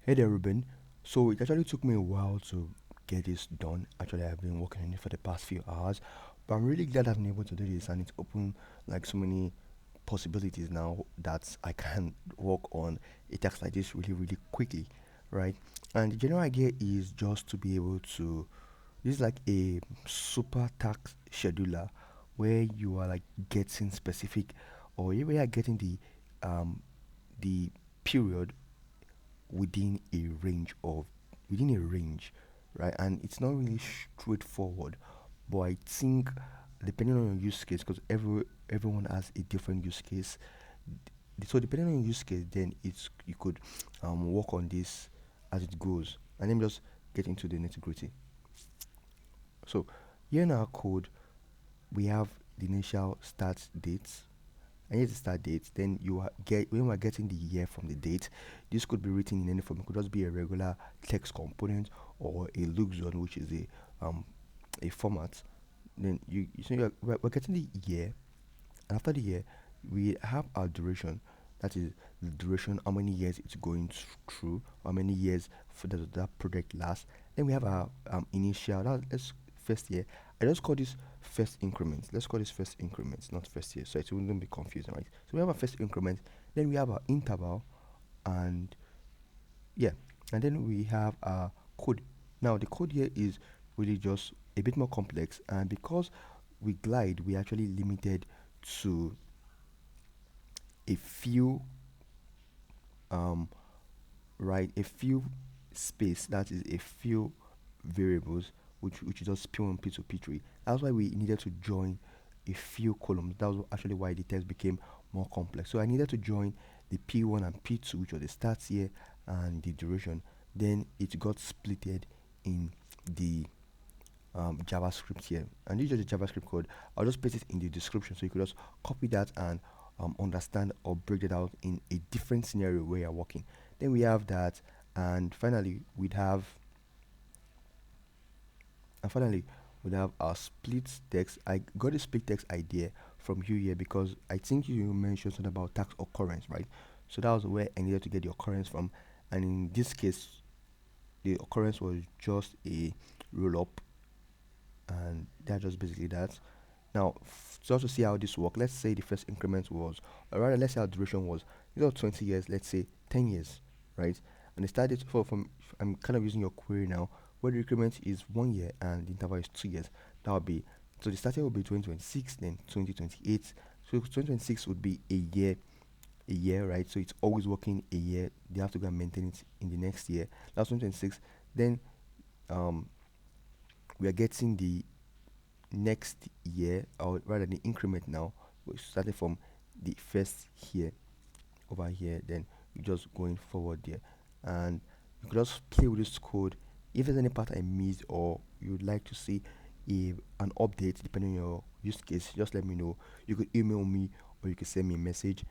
Hey there, Ruben. So it actually took me a while to get this done. Actually, I've been working on it for the past few hours, but I'm really glad I've been able to do this, and it's opened like so many possibilities now that I can work on a task like this really, really quickly, right? And the general idea is just to be able to. This is like a super task scheduler where you are like getting specific, or you are getting um the period within a range of within a range, right? And it's not really straightforward, but I think depending on your use case, because everyone has a different use case. So depending on your use case, then it's you could work on this as it goes. And let me just get into the nitty gritty. So here in our code, we have the initial start dates. And here's the start date. Then get when we're getting the year from the date, this could be written in any form. It could just be a regular text component or a loop zone, which is a format. Then you see we're getting the year, and after the year, we have our duration. That is the duration, how many years it's going through, how many years for that project lasts. Then we have our initial. Let's first year. I just call this first increment. Let's call this first increment, not first year, so it wouldn't be confusing, right? So we have our first increment. Then we have our interval, and yeah, and then we have our code. Now the code here is really just a bit more complex, and because we glide, we actually limited to a few um right, a few space, that is a few variables, which is just p1, p2, p3. That's why we needed to join a few columns. That was actually why the text became more complex. So I needed to join the p1 and p2, which was the start here and the duration. Then it got splitted in the JavaScript here, and this is just the JavaScript code. I'll just paste it in the description so you could just copy that and understand or break it out in a different scenario where you're working. Then we have that, and finally we'd have our split text. I got a split text idea from you here because I think you mentioned something about tax occurrence, right? So that was where I needed to get the occurrence from, and in this case, the occurrence was just a roll up, and that's just basically that. Now, just to see how this works, let's say the first increment was, or rather, let's say our duration was, instead of 20 years, let's say 10 years, right? And the start date I'm kind of using your query now, where the increment is 1 year and the interval is 2 years. That would be, so the start date will be 2026, then 2028. So 2026 would be a year, right? So it's always working a year. They have to go and maintain it in the next year. That's 2026. Then um, we are getting the next year, or rather the increment now, which started from the first here over here, then you just going forward there, and you could just play with this code. If there's any part I missed or you'd like to see an update depending on your use case, just let me know. You could email me, or you could send me a message,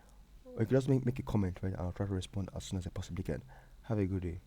or you could just make a comment, right? I'll try to respond as soon as I possibly can. Have a good day.